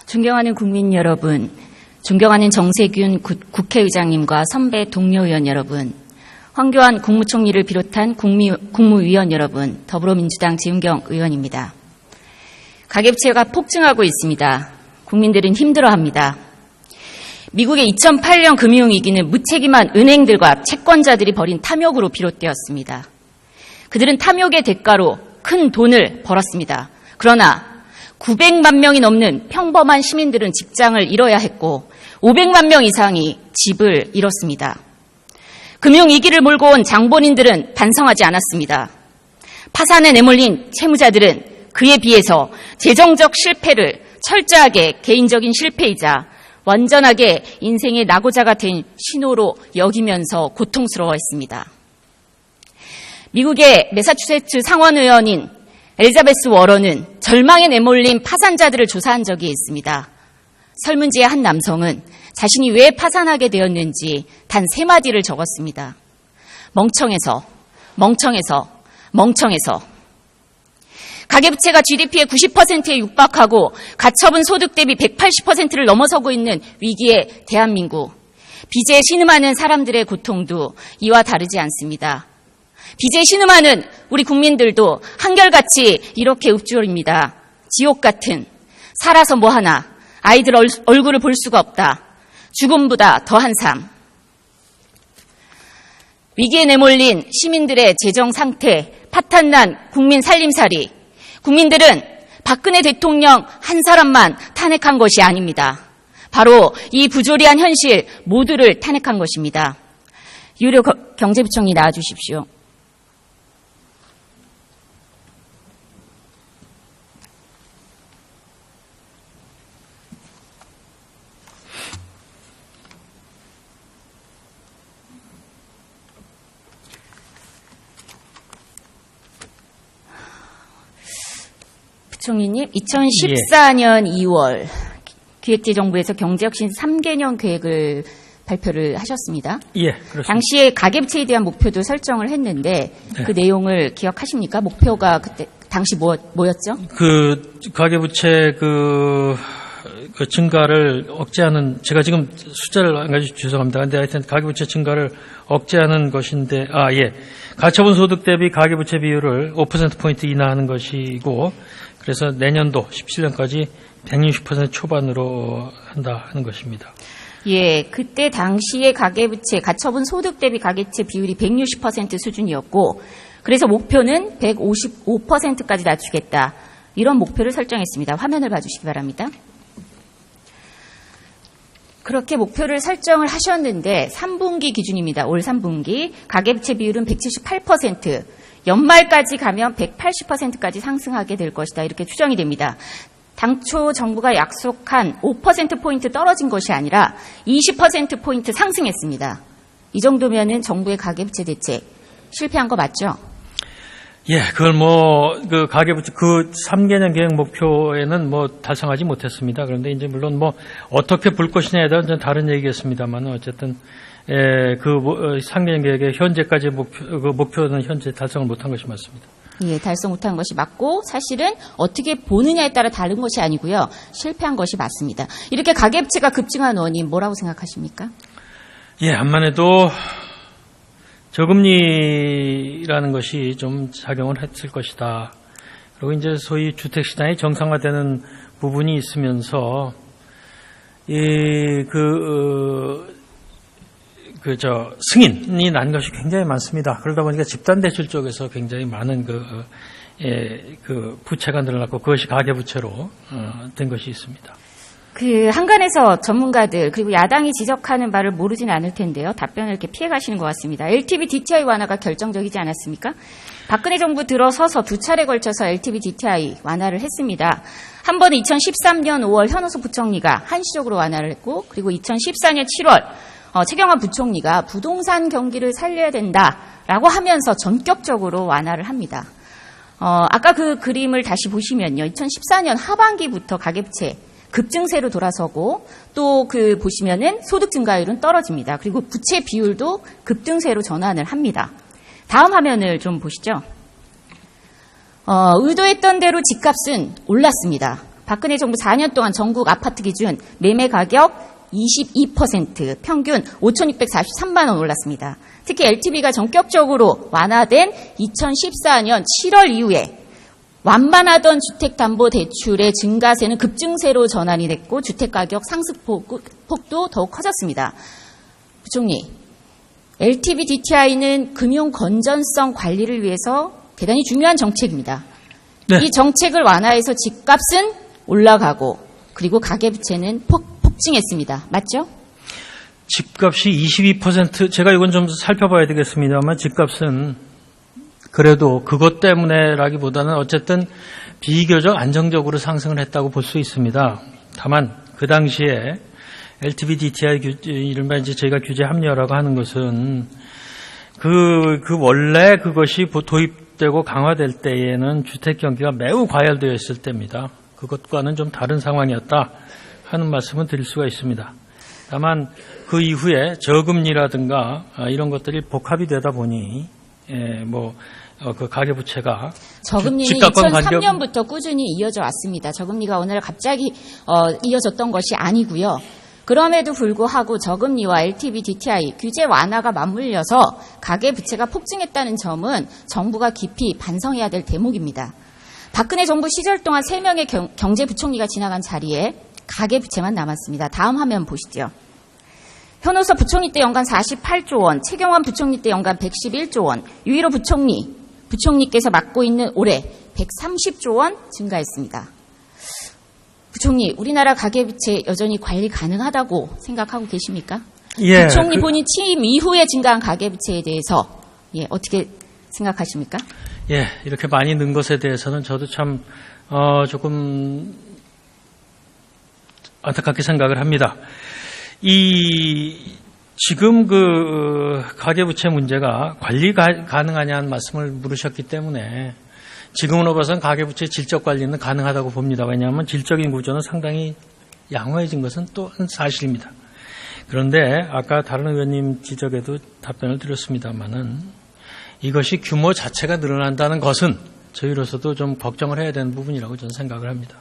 존경하는 국민 여러분, 존경하는 정세균 국회의장님과 선배 동료 의원 여러분, 황교안 국무총리를 비롯한 국무위원 여러분, 더불어민주당 지은경 의원입니다. 가계부채가 폭증하고 있습니다. 국민들은 힘들어합니다. 미국의 2008년 금융위기는 무책임한 은행들과 채권자들이 벌인 탐욕으로 비롯되었습니다. 그들은 탐욕의 대가로 큰 돈을 벌었습니다. 그러나 900만 명이 넘는 평범한 시민들은 직장을 잃어야 했고 500만 명 이상이 집을 잃었습니다. 금융위기를 몰고 온 장본인들은 반성하지 않았습니다. 파산에 내몰린 채무자들은 그에 비해서 재정적 실패를 철저하게 개인적인 실패이자 완전하게 인생의 낙오자가 된 신호로 여기면서 고통스러워했습니다. 미국의 매사추세츠 상원의원인 엘리자베스 워런은 절망에 내몰린 파산자들을 조사한 적이 있습니다. 설문지의 한 남성은 자신이 왜 파산하게 되었는지 단 3마디를 적었습니다. 멍청해서, 멍청해서, 멍청해서. 가계부채가 GDP의 90%에 육박하고 가처분 소득 대비 180%를 넘어서고 있는 위기의 대한민국. 빚에 신음하는 사람들의 고통도 이와 다르지 않습니다. 빚에 신음하는 우리 국민들도 한결같이 이렇게 읊조립니다. 지옥 같은, 살아서 뭐하나, 아이들 얼굴을 볼 수가 없다, 죽음보다 더한 삶. 위기에 내몰린 시민들의 재정 상태, 파탄난 국민 살림살이, 국민들은 박근혜 대통령 한 사람만 탄핵한 것이 아닙니다. 바로 이 부조리한 현실 모두를 탄핵한 것입니다. 유료 경제부총리 나와주십시오. 부총리님, 2014년 2월 기획재정부에서 경제혁신 3개년 계획을 발표를 하셨습니다. 예, 그렇습니다. 당시에 가계부채에 대한 목표도 설정을 했는데 네. 그 내용을 기억하십니까? 목표가 그때 당시 뭐였죠? 가계부채 그 증가를 억제하는, 제가 지금 숫자를 안 가지고 죄송합니다. 근데 하여튼 가계부채 증가를 억제하는 것인데, 예. 가처분 소득 대비 가계부채 비율을 5%포인트 인하하는 것이고, 그래서 내년도 17년까지 160% 초반으로 한다 하는 것입니다. 예, 그때 당시의 가계부채, 가처분 소득 대비 가계부채 비율이 160% 수준이었고, 그래서 목표는 155%까지 낮추겠다. 이런 목표를 설정했습니다. 화면을 봐주시기 바랍니다. 그렇게 목표를 설정을 하셨는데 3분기 기준입니다. 올 3분기 가계부채 비율은 178%, 연말까지 가면 180%까지 상승하게 될 것이다. 이렇게 추정이 됩니다. 당초 정부가 약속한 5%포인트 떨어진 것이 아니라 20%포인트 상승했습니다. 이 정도면은 정부의 가계부채 대책 실패한 거 맞죠? 예, 그걸 가계부채, 3개년 계획 목표에는 달성하지 못했습니다. 그런데 이제 물론 어떻게 볼 것이냐에 대한 다른 얘기겠습니다만, 어쨌든, 3개년 계획의 현재까지 목표는 현재 달성을 못한 것이 맞습니다. 예, 달성 못한 것이 맞고, 사실은 어떻게 보느냐에 따라 다른 것이 아니고요. 실패한 것이 맞습니다. 이렇게 가계부채가 급증한 원인 뭐라고 생각하십니까? 예, 암만 해도 저금리라는 것이 좀 작용을 했을 것이다. 그리고 이제 소위 주택시장이 정상화되는 부분이 있으면서, 승인이 난 것이 굉장히 많습니다. 그러다 보니까 집단대출 쪽에서 굉장히 많은 부채가 늘어났고, 그것이 가계부채로 된 것이 있습니다. 한간에서 전문가들 그리고 야당이 지적하는 바를 모르진 않을 텐데요. 답변을 이렇게 피해가시는 것 같습니다. LTV DTI 완화가 결정적이지 않았습니까? 박근혜 정부 들어서서 2차례 걸쳐서 LTV DTI 완화를 했습니다. 한 번은 2013년 5월 현호수 부총리가 한시적으로 완화를 했고, 그리고 2014년 7월 최경환 부총리가 부동산 경기를 살려야 된다라고 하면서 전격적으로 완화를 합니다. 아까 그 그림을 다시 보시면요. 2014년 하반기부터 가계부채 급증세로 돌아서고, 또 보시면은 소득 증가율은 떨어집니다. 그리고 부채 비율도 급등세로 전환을 합니다. 다음 화면을 좀 보시죠. 의도했던 대로 집값은 올랐습니다. 박근혜 정부 4년 동안 전국 아파트 기준 매매 가격 22% 평균 5,643만 원 올랐습니다. 특히 LTV가 전격적으로 완화된 2014년 7월 이후에 완만하던 주택담보대출의 증가세는 급증세로 전환이 됐고 주택가격 상승폭도 더욱 커졌습니다. 부총리, LTV DTI는 금융 건전성 관리를 위해서 대단히 중요한 정책입니다. 네. 이 정책을 완화해서 집값은 올라가고 그리고 가계부채는 폭증했습니다. 맞죠? 집값이 22%, 제가 이건 좀 살펴봐야 되겠습니다만 집값은 그래도 그것 때문에라기보다는 어쨌든 비교적 안정적으로 상승을 했다고 볼 수 있습니다. 다만 그 당시에 LTV DTI 이른바 이제 저희가 규제 합리화라고 하는 것은 그 원래 그것이 도입되고 강화될 때에는 주택 경기가 매우 과열되어 있을 때입니다. 그것과는 좀 다른 상황이었다 하는 말씀은 드릴 수가 있습니다. 다만 그 이후에 저금리라든가 이런 것들이 복합이 되다 보니 그 가계부채가 저금리는 2003년부터 꾸준히 이어져 왔습니다. 저금리가 오늘 갑자기 이어졌던 것이 아니고요. 그럼에도 불구하고 저금리와 LTV DTI 규제 완화가 맞물려서 가계부채가 폭증했다는 점은 정부가 깊이 반성해야 될 대목입니다. 박근혜 정부 시절 동안 3명의 경제부총리가 지나간 자리에 가계부채만 남았습니다. 다음 화면 보시죠. 현오서 부총리 때 연간 48조 원, 최경환 부총리 때 연간 111조 원, 유일호 부총리께서 맡고 있는 올해 130조 원 증가했습니다. 부총리, 우리나라 가계부채 여전히 관리 가능하다고 생각하고 계십니까? 예, 부총리 본인 취임 이후에 증가한 가계부채에 대해서 어떻게 생각하십니까? 예, 이렇게 많이 는 것에 대해서는 저도 참 조금 안타깝게 생각을 합니다. 지금 그 가계부채 문제가 관리 가능하냐는 말씀을 물으셨기 때문에 지금으로 봐서는 가계부채 질적 관리는 가능하다고 봅니다. 왜냐하면 질적인 구조는 상당히 양호해진 것은 또 사실입니다. 그런데 아까 다른 의원님 지적에도 답변을 드렸습니다마는 이것이 규모 자체가 늘어난다는 것은 저희로서도 좀 걱정을 해야 되는 부분이라고 저는 생각을 합니다.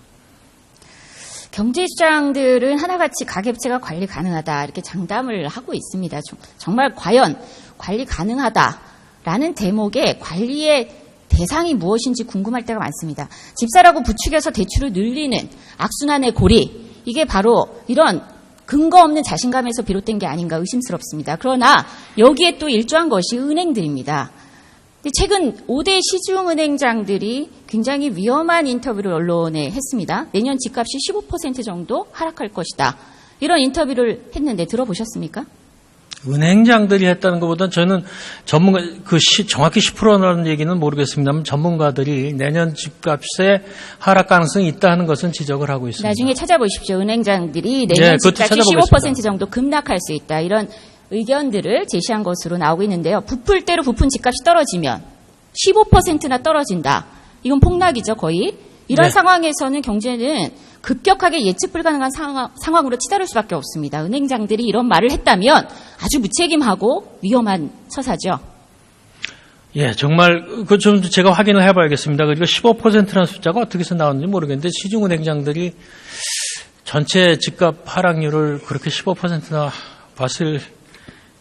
경제주장들은 하나같이 가계부채가 관리 가능하다 이렇게 장담을 하고 있습니다. 정말 과연 관리 가능하다라는 대목에 관리의 대상이 무엇인지 궁금할 때가 많습니다. 집사라고 부추겨서 대출을 늘리는 악순환의 고리, 이게 바로 이런 근거 없는 자신감에서 비롯된 게 아닌가 의심스럽습니다. 그러나 여기에 또 일조한 것이 은행들입니다. 최근 5대 시중은행장들이 굉장히 위험한 인터뷰를 언론에 했습니다. 내년 집값이 15% 정도 하락할 것이다. 이런 인터뷰를 했는데 들어보셨습니까? 은행장들이 했다는 것보다는 저는 전문가, 정확히 10%라는 얘기는 모르겠습니다만 전문가들이 내년 집값에 하락 가능성이 있다 하는 것은 지적을 하고 있습니다. 나중에 찾아보십시오. 은행장들이 내년 집값이 15% 정도 급락할 수 있다. 이런 의견들을 제시한 것으로 나오고 있는데요. 부풀 대로 부푼 집값이 떨어지면 15%나 떨어진다. 이건 폭락이죠, 거의. 이런 상황에서는 경제는 급격하게 예측 불가능한 상황으로 치달을 수밖에 없습니다. 은행장들이 이런 말을 했다면 아주 무책임하고 위험한 처사죠. 예, 정말 그 좀 제가 확인을 해봐야겠습니다. 그리고 15%라는 숫자가 어떻게 해서 나왔는지 모르겠는데 시중은행장들이 전체 집값 하락률을 그렇게 15%나 봤을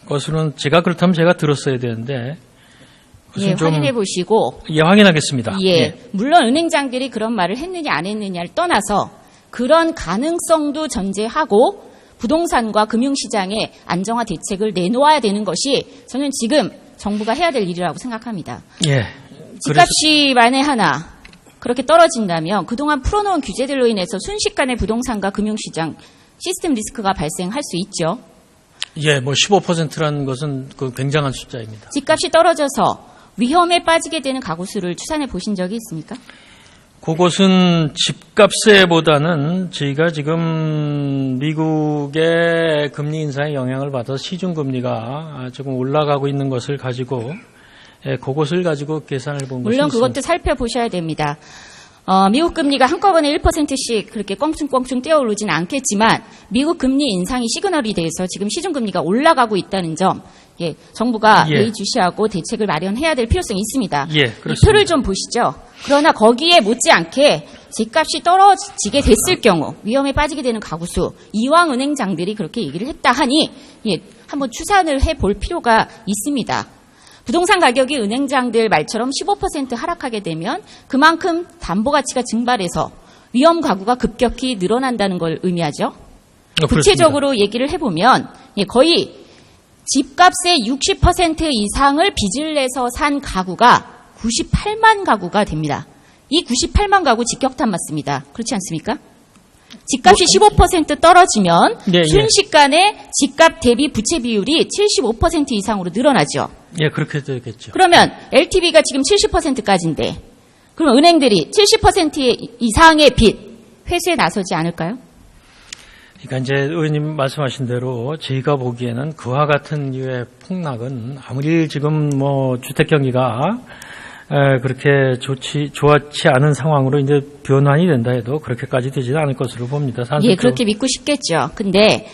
것으로는 그렇다면 제가 들었어야 되는데. 예, 확인해 보시고. 예, 확인하겠습니다. 예, 물론 은행장들이 그런 말을 했느냐 안 했느냐를 떠나서 그런 가능성도 전제하고 부동산과 금융시장의 안정화 대책을 내놓아야 되는 것이 저는 지금 정부가 해야 될 일이라고 생각합니다. 예. 집값이 만에 하나 그렇게 떨어진다면 그동안 풀어놓은 규제들로 인해서 순식간에 부동산과 금융시장 시스템 리스크가 발생할 수 있죠. 예, 15%라는 것은 그 굉장한 숫자입니다. 집값이 떨어져서 위험에 빠지게 되는 가구수를 추산해 보신 적이 있습니까? 그것은 집값세보다는 저희가 지금 미국의 금리 인상의 영향을 받아서 시중금리가 조금 올라가고 있는 것을 가지고 그것을 가지고 계산을 본 것이 있습니다. 물론 그것도 살펴보셔야 됩니다. 미국 금리가 한꺼번에 1%씩 그렇게 껑충껑충 뛰어오르진 않겠지만 미국 금리 인상이 시그널이 돼서 지금 시중금리가 올라가고 있다는 점, 정부가 예의주시하고 대책을 마련해야 될 필요성이 있습니다. 이 표를 좀 보시죠. 그러나 거기에 못지않게 집값이 떨어지게 됐을 경우 위험에 빠지게 되는 가구수, 이왕 은행장들이 그렇게 얘기를 했다 하니 한번 추산을 해볼 필요가 있습니다. 부동산 가격이 은행장들 말처럼 15% 하락하게 되면 그만큼 담보가치가 증발해서 위험 가구가 급격히 늘어난다는 걸 의미하죠. 구체적으로 얘기를 해보면 거의 집값의 60% 이상을 빚을 내서 산 가구가 98만 가구가 됩니다. 이 98만 가구 직격탄 맞습니다. 그렇지 않습니까? 집값이 15% 떨어지면 순식간에 집값 대비 부채 비율이 75% 이상으로 늘어나죠. 그렇게 되겠죠. 그러면 LTV가 지금 70%까지인데 그럼 은행들이 70% 이상의 빚 회수에 나서지 않을까요? 그러니까 이제 의원님 말씀하신 대로 저희가 보기에는 그와 같은 류의 폭락은 아무리 지금 주택 경기가 그렇게 좋지 않은 상황으로 이제 변환이 된다 해도 그렇게까지 되지는 않을 것으로 봅니다. 그렇게 믿고 싶겠죠. 근데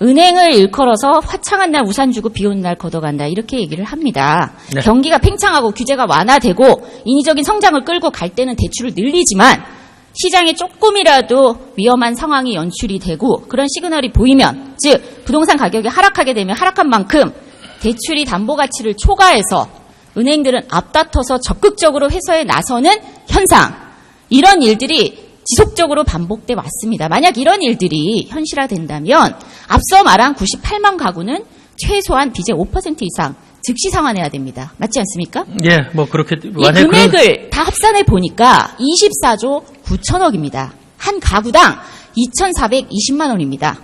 은행을 일컬어서 화창한 날 우산 주고 비 오는 날 걷어간다 이렇게 얘기를 합니다. 경기가 팽창하고 규제가 완화되고 인위적인 성장을 끌고 갈 때는 대출을 늘리지만 시장에 조금이라도 위험한 상황이 연출이 되고 그런 시그널이 보이면, 즉 부동산 가격이 하락하게 되면 하락한 만큼 대출이 담보 가치를 초과해서 은행들은 앞다퉈서 적극적으로 회수에 나서는 현상, 이런 일들이 지속적으로 반복돼 왔습니다. 만약 이런 일들이 현실화된다면 앞서 말한 98만 가구는 최소한 빚의 5% 이상 즉시 상환해야 됩니다. 맞지 않습니까? 그렇게 이 금액을 다 합산해 보니까 24조 9천억입니다. 한 가구당 2,420만 원입니다.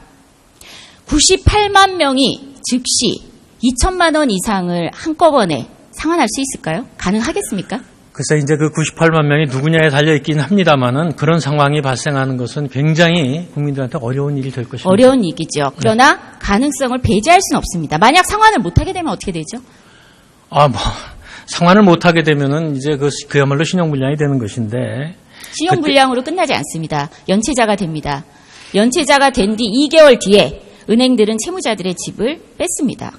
98만 명이 즉시 2천만 원 이상을 한꺼번에 상환할 수 있을까요? 가능하겠습니까? 글쎄 이제 그 98만 명이 누구냐에 달려있긴 합니다만은 그런 상황이 발생하는 것은 굉장히 국민들한테 어려운 일이 될 것입니다. 어려운 얘기죠. 그러나 가능성을 배제할 수는 없습니다. 만약 상환을 못하게 되면 어떻게 되죠? 상환을 못하게 되면은 이제 그야말로 신용불량이 되는 것인데. 신용불량으로 끝나지 않습니다. 연체자가 됩니다. 연체자가 된 뒤 2개월 뒤에 은행들은 채무자들의 집을 뺐습니다.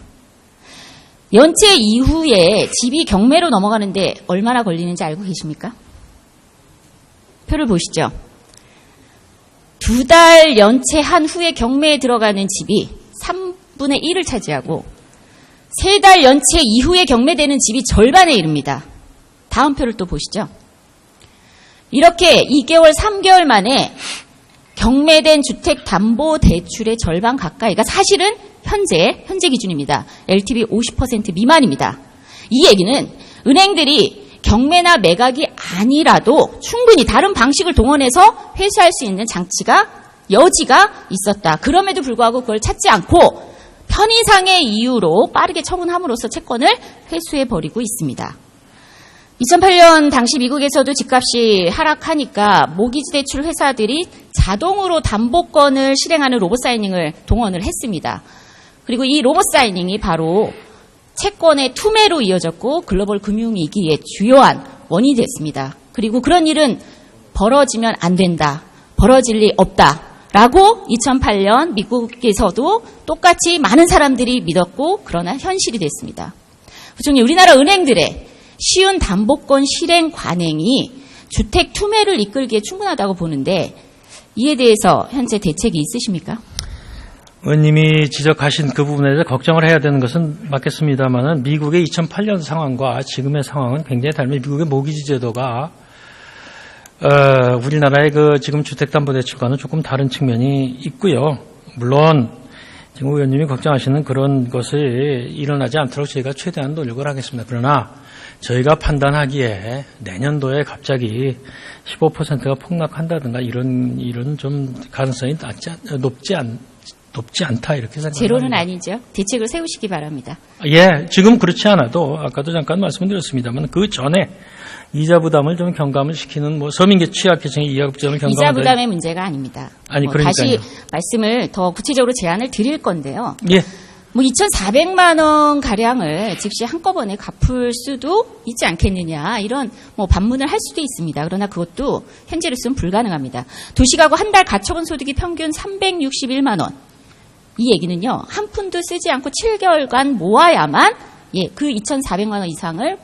연체 이후에 집이 경매로 넘어가는데 얼마나 걸리는지 알고 계십니까? 표를 보시죠. 2달 연체한 후에 경매에 들어가는 집이 3분의 1을 차지하고 3달 연체 이후에 경매되는 집이 절반에 이릅니다. 다음 표를 또 보시죠. 이렇게 2개월, 3개월 만에 경매된 주택담보대출의 절반 가까이가 사실은 현재 기준입니다. LTV 50% 미만입니다. 이 얘기는 은행들이 경매나 매각이 아니라도 충분히 다른 방식을 동원해서 회수할 수 있는 여지가 있었다. 그럼에도 불구하고 그걸 찾지 않고 편의상의 이유로 빠르게 처분함으로써 채권을 회수해버리고 있습니다. 2008년 당시 미국에서도 집값이 하락하니까 모기지 대출 회사들이 자동으로 담보권을 실행하는 로봇 사이닝을 동원을 했습니다. 그리고 이 로봇 사이닝이 바로 채권의 투매로 이어졌고 글로벌 금융위기의 주요한 원인이 됐습니다. 그리고 그런 일은 벌어지면 안 된다. 벌어질 리 없다라고 2008년 미국에서도 똑같이 많은 사람들이 믿었고 그러나 현실이 됐습니다. 부총리, 우리나라 은행들의 쉬운 담보권 실행 관행이 주택 투매를 이끌기에 충분하다고 보는데 이에 대해서 현재 대책이 있으십니까? 의원님이 지적하신 그 부분에 대해서 걱정을 해야 되는 것은 맞겠습니다만은 미국의 2008년 상황과 지금의 상황은 굉장히 다릅니다. 미국의 모기지 제도가 우리나라의 지금 주택담보대출과는 조금 다른 측면이 있고요. 물론 지금 의원님이 걱정하시는 그런 것이 일어나지 않도록 저희가 최대한 노력을 하겠습니다. 그러나 저희가 판단하기에 내년도에 갑자기 15%가 폭락한다든가 이런 일은 좀 가능성이 높지 않다 이렇게 생각합니다. 제로는 아니죠. 대책을 세우시기 바랍니다. 지금 그렇지 않아도 아까도 잠깐 말씀드렸습니다만 그 전에 이자 부담을 좀 경감을 시키는 서민계 취약계층의 이자 부담을 경감을 이자 부담의 문제가 아닙니다. 그러니까요. 다시 말씀을 더 구체적으로 제안을 드릴 건데요. 뭐 2,400만 원 가량을 즉시 한꺼번에 갚을 수도 있지 않겠느냐 이런 뭐 반문을 할 수도 있습니다. 그러나 그것도 현재로서는 불가능합니다. 도시가구 한 달 가처분 소득이 평균 361만 원. 이 얘기는요. 한 푼도 쓰지 않고 7개월간 모아야만 그 2,400만 원 이상을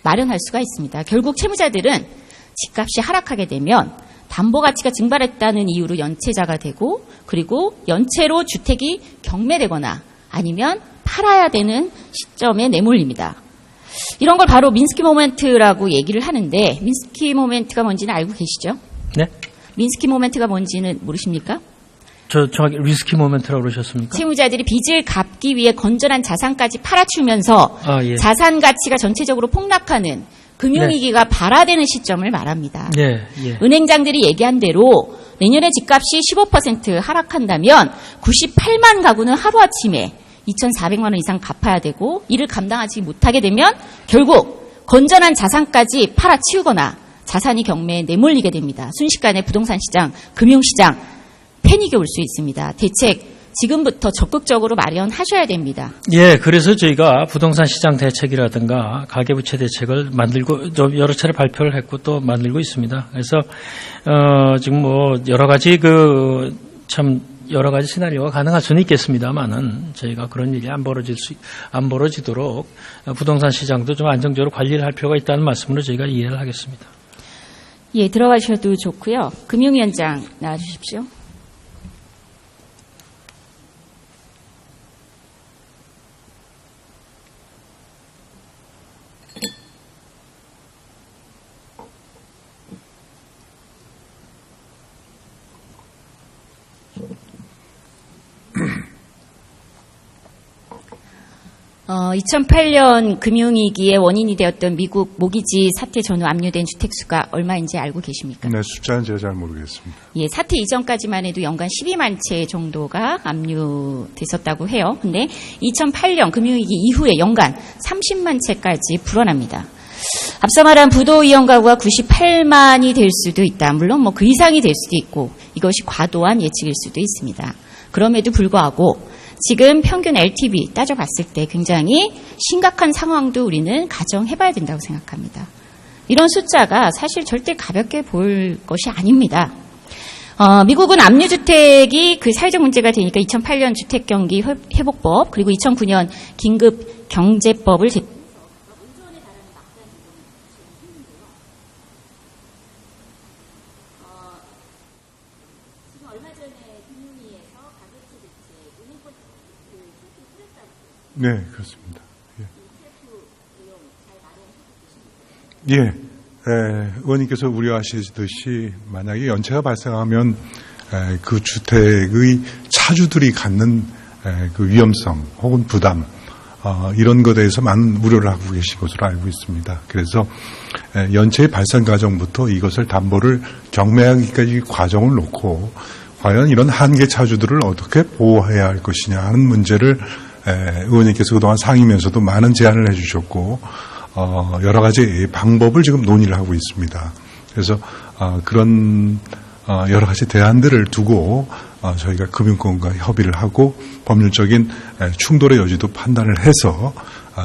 마련할 수가 있습니다. 결국 채무자들은 집값이 하락하게 되면 담보 가치가 증발했다는 이유로 연체자가 되고 그리고 연체로 주택이 경매되거나 아니면 팔아야 되는 시점에 내몰립니다. 이런 걸 바로 민스키 모멘트라고 얘기를 하는데 민스키 모멘트가 뭔지는 알고 계시죠? 네? 민스키 모멘트가 뭔지는 모르십니까? 저 정확히 리스키 모멘트라고 그러셨습니까? 채무자들이 빚을 갚기 위해 건전한 자산까지 팔아치우면서 예. 자산 가치가 전체적으로 폭락하는 금융위기가 발화되는 시점을 말합니다. 예, 예. 은행장들이 얘기한 대로 내년에 집값이 15% 하락한다면 98만 가구는 하루아침에 2,400만 원 이상 갚아야 되고 이를 감당하지 못하게 되면 결국 건전한 자산까지 팔아치우거나 자산이 경매에 내몰리게 됩니다. 순식간에 부동산 시장, 금융시장 패닉이 올 수 있습니다. 대책 지금부터 적극적으로 마련하셔야 됩니다. 예, 그래서 저희가 부동산 시장 대책이라든가 가계부채 대책을 만들고 여러 차례 발표를 했고 또 만들고 있습니다. 그래서 지금 뭐 여러 가지 여러 가지 시나리오가 가능할 수는 있겠습니다만은 저희가 그런 일이 안 벌어지도록 부동산 시장도 좀 안정적으로 관리를 할 필요가 있다는 말씀으로 저희가 이해를 하겠습니다. 예, 들어가셔도 좋고요. 금융위원장 나와주십시오. 어, 2008년 금융위기의 원인이 되었던 미국 모기지 사태 전후 압류된 주택수가 얼마인지 알고 계십니까? 네, 숫자는 제가 잘 모르겠습니다. 예, 사태 이전까지만 해도 연간 12만 채 정도가 압류됐었다고 해요. 근데 2008년 금융위기 이후에 연간 30만 채까지 불어납니다. 앞서 말한 부도 이용 가구가 98만이 될 수도 있다. 물론 뭐 그 이상이 될 수도 있고 이것이 과도한 예측일 수도 있습니다. 그럼에도 불구하고 지금 평균 LTV 따져봤을 때 굉장히 심각한 상황도 우리는 가정해봐야 된다고 생각합니다. 이런 숫자가 사실 절대 가볍게 볼 것이 아닙니다. 미국은 압류주택이 그 사회적 문제가 되니까 2008년 주택경기 회복법 그리고 2009년 긴급경제법을 네, 그렇습니다. 예. 의원님께서 우려하시듯이 만약에 연체가 발생하면 그 주택의 차주들이 갖는 그 위험성 혹은 부담 이런 것에 대해서 많은 우려를 하고 계신 것으로 알고 있습니다. 그래서 연체의 발생 과정부터 이것을 담보를 경매하기까지 과정을 놓고 과연 이런 한계 차주들을 어떻게 보호해야 할 것이냐 하는 문제를 의원님께서 그동안 상임위에서도 많은 제안을 해주셨고 여러 가지 방법을 지금 논의를 하고 있습니다. 그래서 그런 여러 가지 대안들을 두고 저희가 금융권과 협의를 하고 법률적인 충돌의 여지도 판단을 해서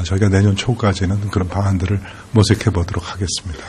저희가 내년 초까지는 그런 방안들을 모색해 보도록 하겠습니다.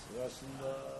수고하셨습니다.